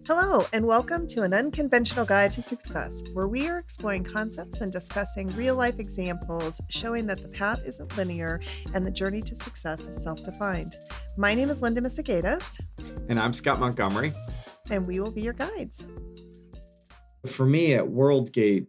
Hello, and welcome to an Unconventional Guide to Success, where we are exploring concepts and discussing real life examples showing that the path isn't linear and the journey to success is self defined. My name is Linda Misegadis, And I'm Scott Montgomery. and we will be your guides. For me at Worldgate,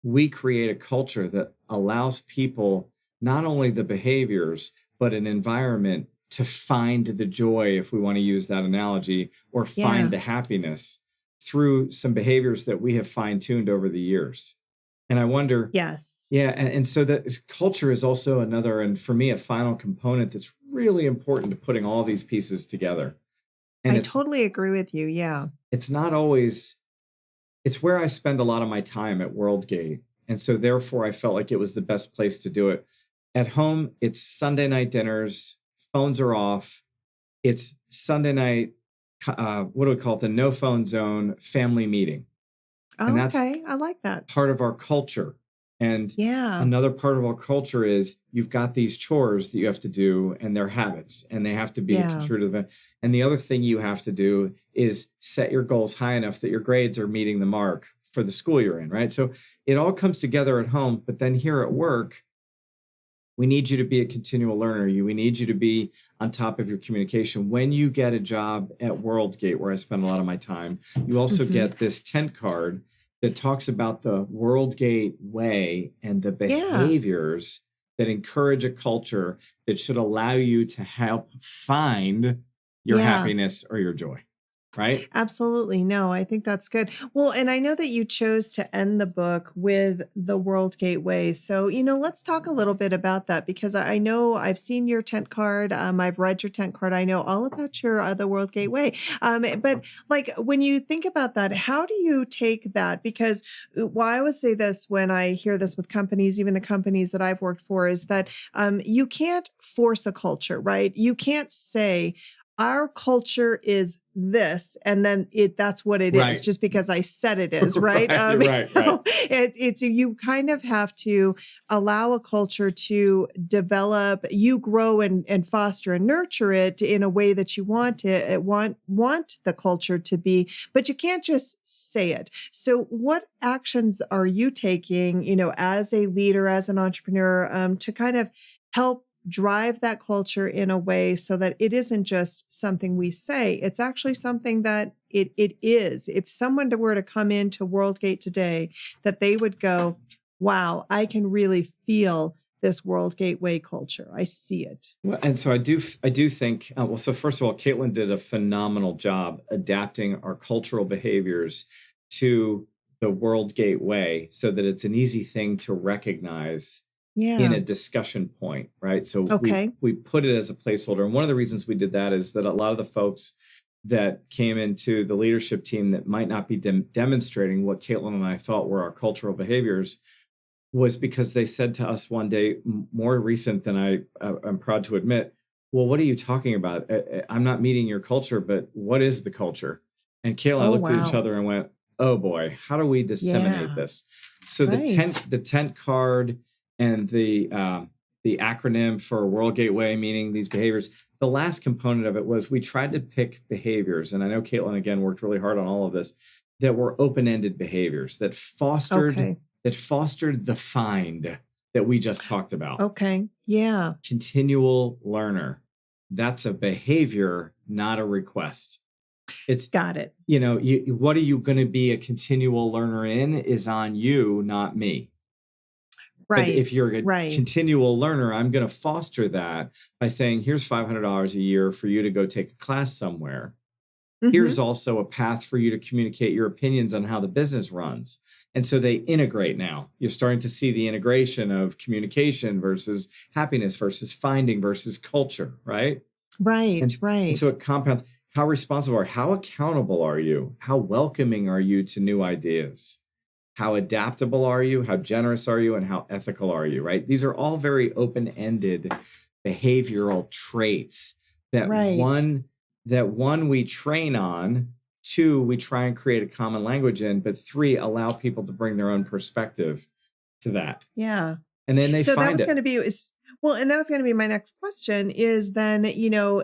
we create a culture that allows people not only the behaviors, but an environment to find the joy, if we want to use that analogy, or find the happiness through some behaviors that we have fine-tuned over the years. And I wonder, Yes. and so that culture is also another, and for me, a final component that's really important to putting all these pieces together. And I totally agree with you. Yeah. it's not always, it's where I spend a lot of my time at Worldgate. And so therefore I felt like it was the best place to do it. At home, it's Sunday night dinners, phones are off. It's Sunday night, what do we call it? The no phone zone family meeting. Oh, okay. I like that. Part of our culture. And Yeah. another part of our culture is you've got these chores that you have to do and they're habits and they have to be true to them. And the other thing you have to do is set your goals high enough that your grades are meeting the mark for the school you're in, right? So it all comes together at home, but then here at work, we need you to be a continual learner. We need you to be on top of your communication. When you get a job at Worldgate, where I spend a lot of my time, you also get this tent card that talks about the Worldgate way and the behaviors that encourage a culture that should allow you to help find your happiness or your joy. Right? Absolutely. No, I think that's good. Well, and I know that you chose to end the book with the Worldgate way. So, let's talk a little bit about that because I know I've seen your tent card. I've read your tent card. I know all about your the Worldgate way. But like when you think about that, how do you take that? Because I always say this when I hear this with companies, even the companies that I've worked for, is that you can't force a culture, right? You can't say, our culture is this, and then that's what it is, just because I said it is, right? It's you kind of have to allow a culture to develop, you grow and foster and nurture it in a way that you want the culture to be, but you can't just say it. So what actions are you taking, as a leader, as an entrepreneur, to kind of help drive that culture in a way so that it isn't just something we say, it's actually something that it is. If someone were to come into Worldgate today, that they would go, wow, I can really feel this Worldgate way culture. I see it. Well, and so I do think, so first of all, Caitlin did a phenomenal job adapting our cultural behaviors to the Worldgate way so that it's an easy thing to recognize in a discussion point, right? So we put it as a placeholder. And one of the reasons we did that is that a lot of the folks that came into the leadership team that might not be demonstrating what Caitlin and I thought were our cultural behaviors was because they said to us one day, more recent than I'm proud to admit, well, what are you talking about? I'm not meeting your culture, but what is the culture? And Caitlin and I looked at each other and went, oh boy, how do we disseminate this? So the tent card and the acronym for Worldgate Way, meaning these behaviors. The last component of it was we tried to pick behaviors, and I know Caitlin again worked really hard on all of this, that were open-ended behaviors that fostered the find that we just talked about. Okay. Yeah. Continual learner. That's a behavior, not a request. It's got it. What are you going to be a continual learner in is on you, not me. Right. But if you're a continual learner, I'm going to foster that by saying, here's $500 a year for you to go take a class somewhere. Mm-hmm. Here's also a path for you to communicate your opinions on how the business runs. And so they integrate now. You're starting to see the integration of communication versus happiness versus finding versus culture, right? Right, And so it compounds. How responsible how accountable are you? How welcoming are you to new ideas? How adaptable are you? How generous are you? And how ethical are you, right? These are all very open-ended behavioral traits that one we train on, two, we try and create a common language in, but three, allow people to bring their own perspective to that. Yeah. and then they So that find was it. going to be well, and that was going to be my next question is then,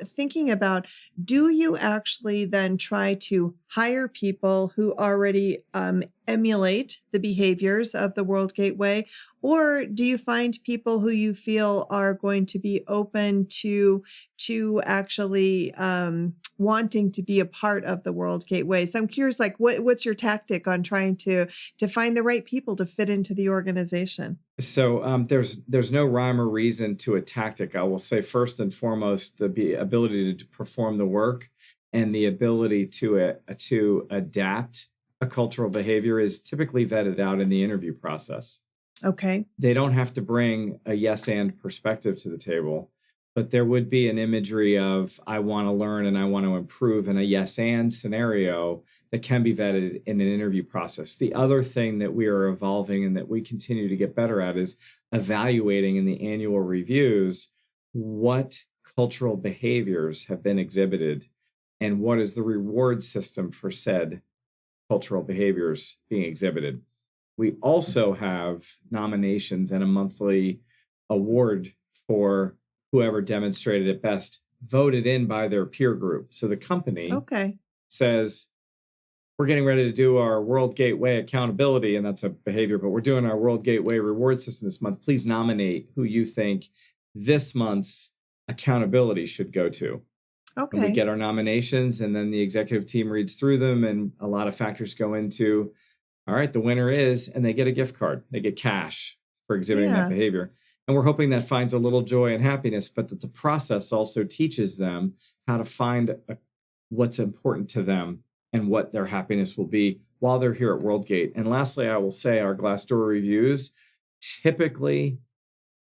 thinking about, do you actually then try to hire people who already emulate the behaviors of the World Gateway, or do you find people who you feel are going to be open to actually wanting to be a part of the World Gateway? So I'm curious, like, what's your tactic on trying to find the right people to fit into the organization? So there's no rhyme or reason to a tactic. I will say first and foremost ability to perform the work and the ability to adapt a cultural behavior is typically vetted out in the interview process. Okay. They don't have to bring a yes and perspective to the table, but there would be an imagery of I want to learn and I want to improve in a yes and scenario that can be vetted in an interview process. The other thing that we are evolving and that we continue to get better at is evaluating in the annual reviews what cultural behaviors have been exhibited and what is the reward system for said cultural behaviors being exhibited. We also have nominations and a monthly award for whoever demonstrated it best, voted in by their peer group. So the company Okay. says, we're getting ready to do our World Gateway accountability, and that's a behavior, but we're doing our World Gateway reward system this month. Please nominate who you think this month's accountability should go to. And we Okay. get our nominations, and then the executive team reads through them, and a lot of factors go into, all right, the winner is, and they get a gift card. They get cash for exhibiting that Yeah. behavior. And we're hoping that finds a little joy and happiness, but that the process also teaches them how to find what's important to them and what their happiness will be while they're here at Worldgate. And lastly, I will say our Glassdoor reviews typically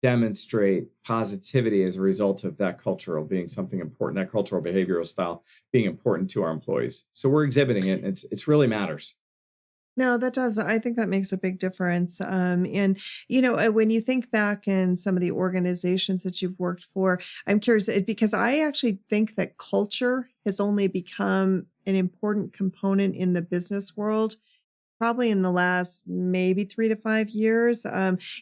demonstrate positivity as a result of that cultural being something important, that cultural behavioral style being important to our employees. So we're exhibiting it, and it's really matters. No, that does. I think that makes a big difference. And, when you think back in some of the organizations that you've worked for, I'm curious because I actually think that culture has only become an important component in the business world probably in the last maybe 3 to 5 years.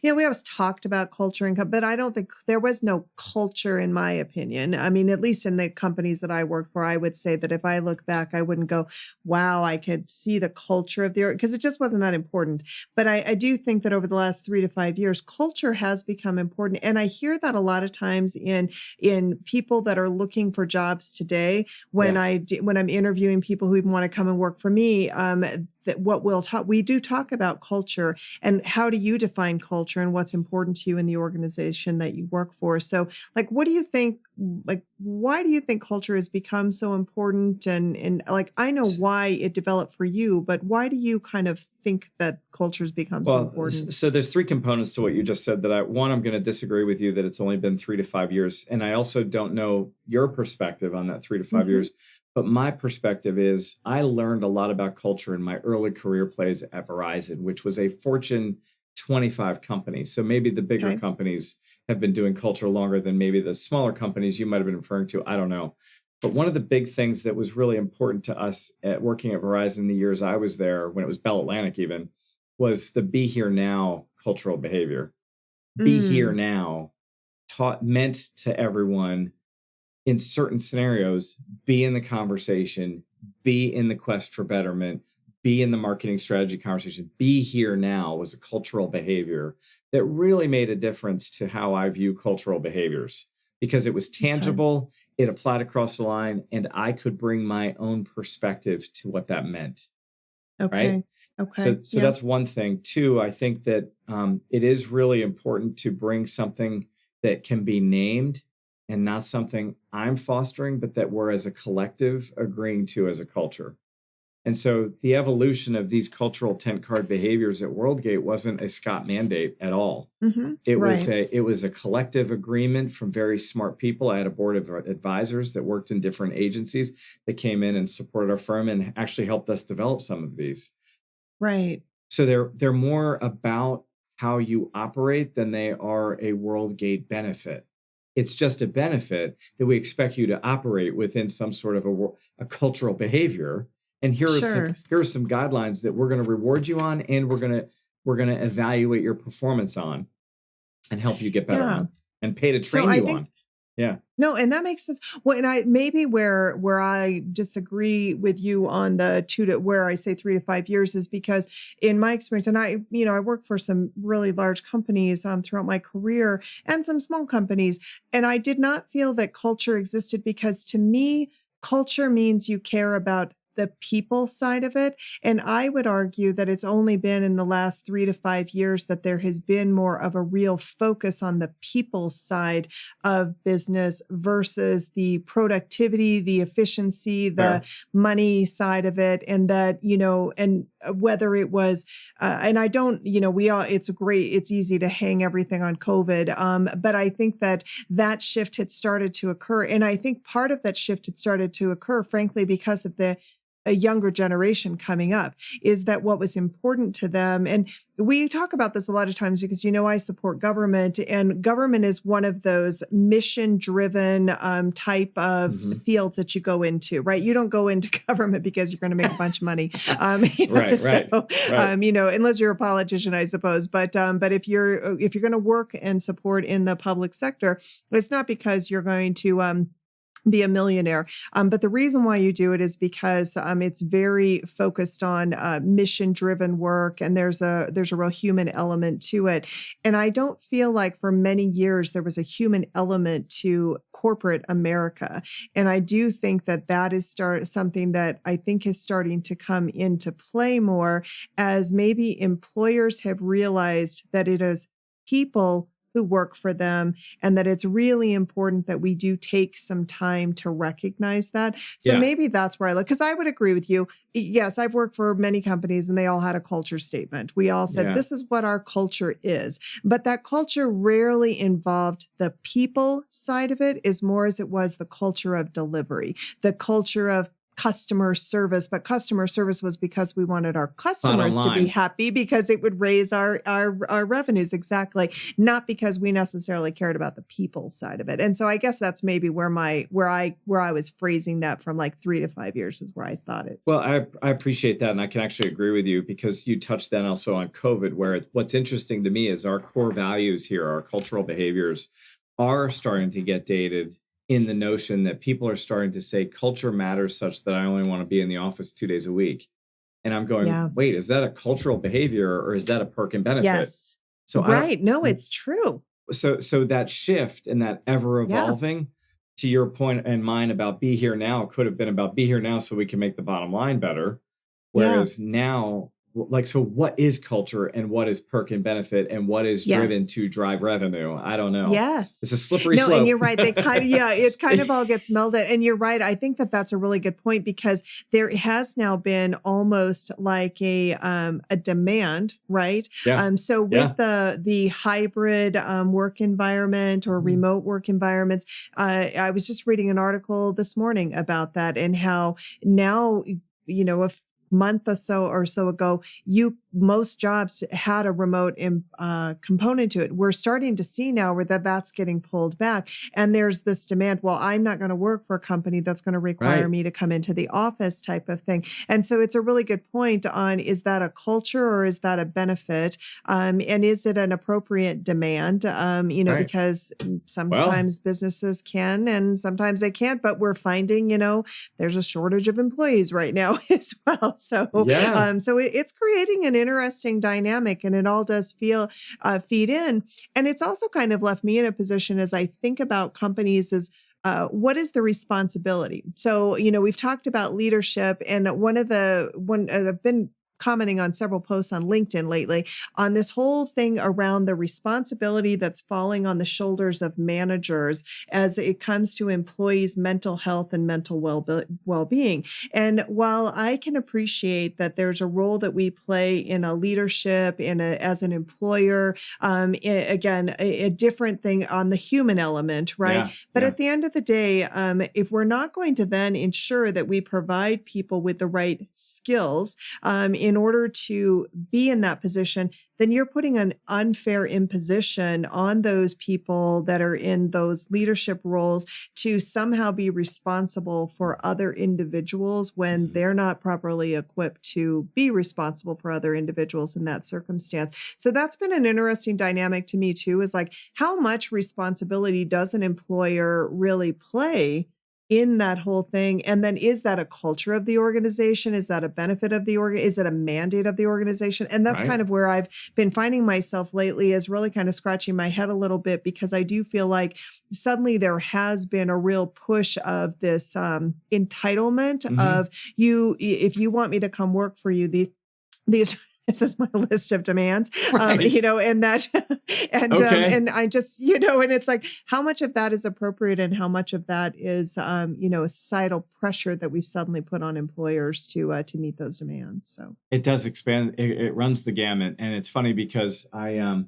We always talked about culture but I don't think there was no culture in my opinion. I mean, at least in the companies that I worked for, I would say that if I look back, I wouldn't go, wow, I could see the culture of because it just wasn't that important. But I do think that over the last 3 to 5 years, culture has become important. And I hear that a lot of times in people that are looking for jobs today, when Yeah. when I'm interviewing people who even want to come and work for me, that what we do talk about culture and how do you define culture and what's important to you in the organization that you work for. So like, what do you think, like, why do you think culture has become so important? And like, I know why it developed for you, but why do you kind of think that culture has become so Well, important? so there's three components to what you just said that I'm going to disagree with you that it's only been 3 to 5 years. And I also don't know your perspective on that 3 to 5 Mhm. years. But my perspective is I learned a lot about culture in my early career plays at Verizon, which was a Fortune 25 company. So maybe the bigger Okay. companies have been doing culture longer than maybe the smaller companies you might have been referring to. I don't know. But one of the big things that was really important to us at working at Verizon the years I was there, when it was Bell Atlantic even, was the be here now cultural behavior. Be here Mm, now meant to everyone in certain scenarios, be in the conversation, be in the quest for betterment, be in the marketing strategy conversation. Be here now was a cultural behavior that really made a difference to how I view cultural behaviors because it was okay. tangible, it applied across the line, and I could bring my own perspective to what that meant. Right. Okay. Okay. So Yeah. that's one thing. Two, I think that it is really important to bring something that can be named and not something I'm fostering, but that we're as a collective agreeing to as a culture. And so the evolution of these cultural tent card behaviors at Worldgate wasn't a Scott mandate at all. Right. It was a collective agreement from very smart people. I had a board of advisors that worked in different agencies that came in and supported our firm and actually helped us develop some of these. Right. So they're more about how you operate than they are a Worldgate benefit. It's just a benefit that we expect you to operate within some sort of a cultural behavior. And Sure. here are some guidelines that we're going to reward you on, and we're going to evaluate your performance on. and help you get better Yeah. on and pay to So train I you think on. Yeah. no, and that makes sense. Well, and I maybe where I disagree with you on the where I say 3 to 5 years is because in my experience, and I worked for some really large companies throughout my career and some small companies, and I did not feel that culture existed because to me, culture means you care about the people side of it. And I would argue that it's only been in the last 3 to 5 years that there has been more of a real focus on the people side of business versus the productivity, the efficiency, the Fair. money side of it. And that, and whether it was, and I don't, it's easy to hang everything on COVID. But I think that shift had started to occur. And I think part of that shift had started to occur, frankly, because of a younger generation coming up, is that what was important to them. And we talk about this a lot of times because, I support government, and government is one of those mission driven type of Mhm. fields that you go into, right? You don't go into government because you're going to make a bunch of money. Right, right, right. Unless you're a politician, I suppose. But if you're going to work and support in the public sector, it's not because you're going to, be a millionaire. But the reason why you do it is because it's very focused on mission driven work. And there's a real human element to it. And I don't feel like for many years there was a human element to corporate America. And I do think that is something that I think is starting to come into play more as maybe employers have realized that it is people who work for them, and that it's really important that we do take some time to recognize that. So Yeah. maybe that's where I look, because I would agree with you. Yes, I've worked for many companies and they all had a culture statement. We all said, Yeah. this is what our culture is. But that culture rarely involved the people side of it as more as it was the culture of delivery, the culture of customer service. But customer service was because we wanted our customers to be happy because it would raise our revenues. Exactly. Not because we necessarily cared about the people side of it. And so I guess that's maybe where I was phrasing that from like 3 to 5 years is where I thought it. Well, I appreciate that. And I can actually agree with you because you touched then also on COVID, where what's interesting to me is our core values here, our cultural behaviors are starting to get dated in the notion that people are starting to say culture matters such that I only want to be in the office 2 days a week. And I'm going, Yeah. wait, is that a cultural behavior or is that a perk and benefit? Yes. So right. No, it's true. So that shift and that ever evolving, to your point and mine about be here now could have been about be here now so we can make the bottom line better. Whereas now, like, so what is culture and what is perk and benefit and what is driven to drive revenue? I don't know. Yes. It's a slippery slope. No, and you're right. They kind of, it kind of all gets melded. And you're right. I think that's a really good point because there has now been almost like a demand, right? Yeah. So with the hybrid work environment or remote work environments, I was just reading an article this morning about that and how now, if month or so ago, most jobs had a remote component to it. We're starting to see now where that's getting pulled back. And there's this demand, well, I'm not going to work for a company that's going to require me to come into the office type of thing. And so it's a really good point on, is that a culture or is that a benefit? And is it an appropriate demand? Because sometimes businesses can and sometimes they can't, but we're finding, there's a shortage of employees right now as well. So, so it's creating an interesting dynamic, and it all does feed in. And it's also kind of left me in a position as I think about companies as what is the responsibility? So, we've talked about leadership, and I've been commenting on several posts on LinkedIn lately on this whole thing around the responsibility that's falling on the shoulders of managers as it comes to employees' mental health and mental well-being. And while I can appreciate that there's a role that we play in a leadership, as an employer, again, a different thing on the human element, right? But at the end of the day, if we're not going to then ensure that we provide people with the right skills, in in order to be in that position, then you're putting an unfair imposition on those people that are in those leadership roles to somehow be responsible for other individuals when they're not properly equipped to be responsible for other individuals in that circumstance. So that's been an interesting dynamic to me too, is like, how much responsibility does an employer really play in that whole thing? And then is that a culture of the organization? Is that a benefit of the org? Is it a mandate of the organization? And that's Right. kind of where I've been finding myself lately, is really kind of scratching my head a little bit, because I do feel like suddenly there has been a real push of this entitlement of you. If you want me to come work for you, these this is my list of demands, Right. and that, Okay. and I just, and it's like, how much of that is appropriate and how much of that is, a societal pressure that we've suddenly put on employers to meet those demands. So It does expand. It runs the gamut. And it's funny because I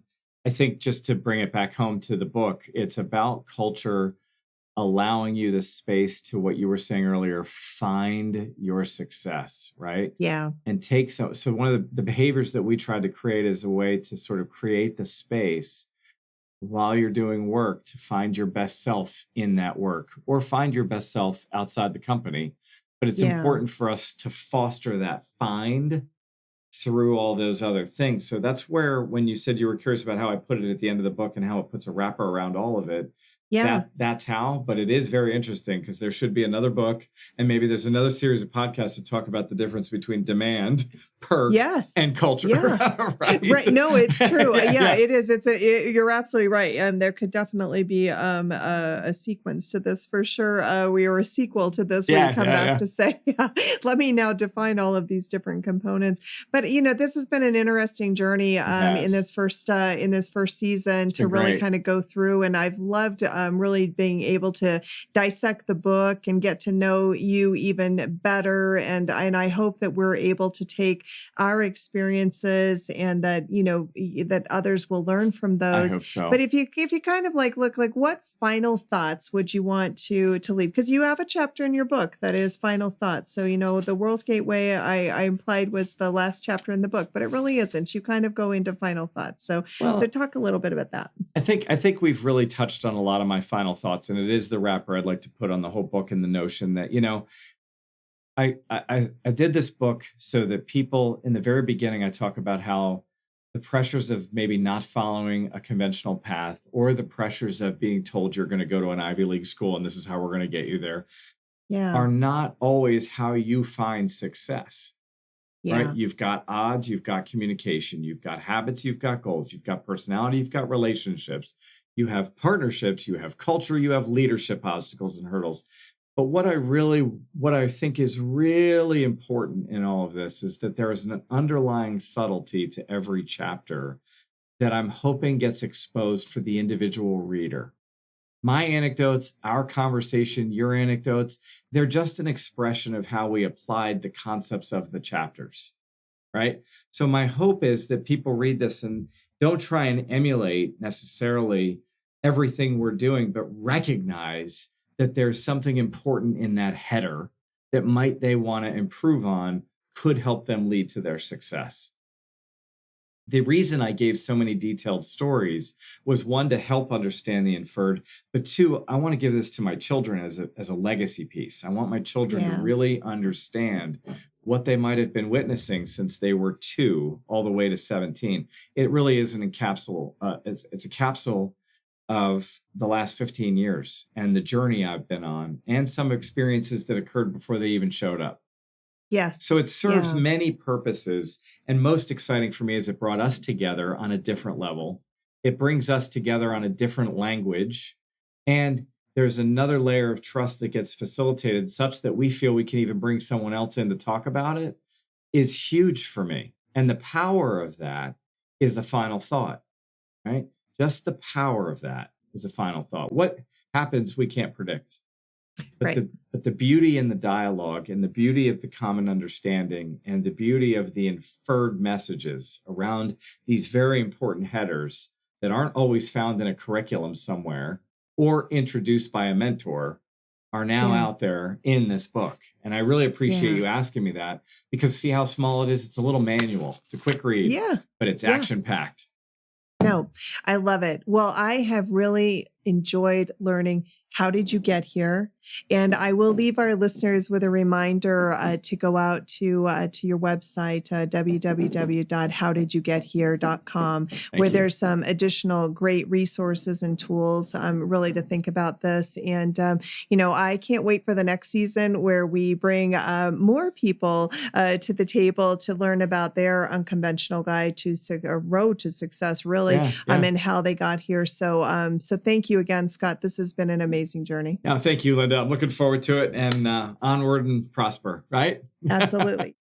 think, just to bring it back home to the book, it's about culture allowing you the space to, what you were saying earlier, find your success, right? yeah, And take so one of the behaviors that we tried to create is a way to sort of create the space while you're doing work to find your best self in that work, or find your best self outside the company. But it's yeah, important for us to foster that find through all those other things. So that's where, when you said you were curious about how I put it at the end of the book and how it puts a wrapper around all of it, yeah. that's how. But it is very interesting, because there should be another book, and maybe there's another series of podcasts to talk about the difference between demand, perk, Yes. and culture. Yeah. Right? Right. No, it's true. Yeah. It is. You're absolutely right. And there could definitely be a sequence to this for sure. We are a sequel to this where you come back to say, let me now define all of these different components. But this has been an interesting journey in this first season to really great. kind of go through. And I've loved really being able to dissect the book and get to know you even better. And I hope that we're able to take our experiences, and that, that others will learn from those. I hope so. But if you kind of look, what final thoughts would you want to leave? Because you have a chapter in your book that is final thoughts. So, the Worldgate way I implied was the last chapter in the book, but it really isn't. You kind of go into final thoughts. So talk a little bit about that. I think we've really touched on a lot of my final thoughts, and it is the wrapper I'd like to put on the whole book, and the notion that, I did this book so that people, in the very beginning, I talk about how the pressures of maybe not following a conventional path, or the pressures of being told you're going to go to an Ivy League school and this is how we're going to get you there, are not always how you find success. Right? You've got odds, you've got communication, you've got habits, you've got goals, you've got personality, you've got relationships, you have partnerships, you have culture, you have leadership obstacles and hurdles. But what I think is really important in all of this is that there is an underlying subtlety to every chapter that I'm hoping gets exposed for the individual reader. My anecdotes, our conversation, your anecdotes, they're just an expression of how we applied the concepts of the chapters, right? So my hope is that people read this and don't try and emulate necessarily everything we're doing, but recognize that there's something important in that header that they want to improve on, could help them lead to their success. The reason I gave so many detailed stories was, one, to help understand the inferred, but two, I want to give this to my children as a legacy piece. I want my children to really understand what they might have been witnessing since they were 2 all the way to 17. It really is it's a capsule of the last 15 years and the journey I've been on, and some experiences that occurred before they even showed up. Yes. So it serves many purposes. And most exciting for me is it brought us together on a different level. It brings us together on a different language. And there's another layer of trust that gets facilitated such that we feel we can even bring someone else in to talk about it, is huge for me. And the power of that is a final thought, right? Just the power of that is a final thought. What happens, we can't predict. But the beauty in the dialogue, and the beauty of the common understanding, and the beauty of the inferred messages around these very important headers that aren't always found in a curriculum somewhere or introduced by a mentor, are now Yeah. out there in this book. And I really appreciate Yeah. you asking me that, because see how small it is? It's a little manual. It's a quick read, Yeah. but it's action Yes. packed. No, I love it. Well, I have really enjoyed learning how did you get here, and I will leave our listeners with a reminder to go out to your website www.howdidyougетhere.com, where there's some additional great resources and tools really to think about this. And I can't wait for the next season where we bring more people to the table to learn about their unconventional guide to road to success, really, and how they got here. So thank you again, Scott. This has been an amazing journey. Yeah, thank you, Linda. I'm looking forward to it, and onward and prosper, right? Absolutely.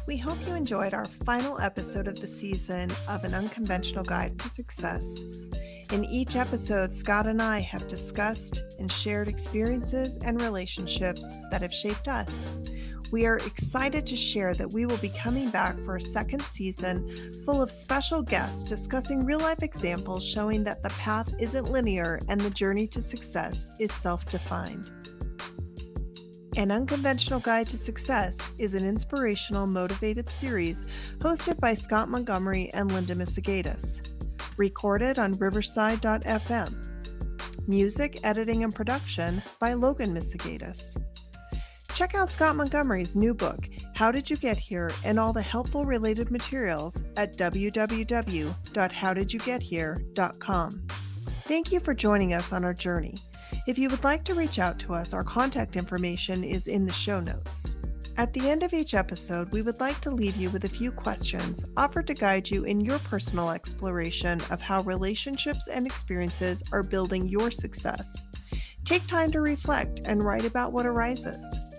We hope you enjoyed our final episode of the season of An Unconventional Guide to Success. In each episode, Scott and I have discussed and shared experiences and relationships that have shaped us. We are excited to share that we will be coming back for a second season full of special guests discussing real-life examples showing that the path isn't linear and the journey to success is self-defined. An Unconventional Guide to Success is an inspirational, motivated series hosted by Scott Montgomery and Linda Misegadis. Recorded on Riverside.fm. Music, editing, and production by Logan Misegadis. Check out Scott Montgomery's new book, How Did You Get Here, and all the helpful related materials at www.howdidyougетhere.com. Thank you for joining us on our journey. If you would like to reach out to us, our contact information is in the show notes. At the end of each episode, we would like to leave you with a few questions offered to guide you in your personal exploration of how relationships and experiences are building your success. Take time to reflect and write about what arises.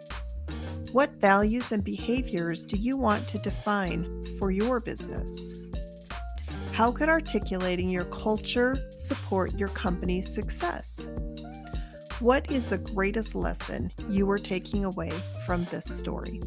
What values and behaviors do you want to define for your business? How could articulating your culture support your company's success? What is the greatest lesson you are taking away from this story?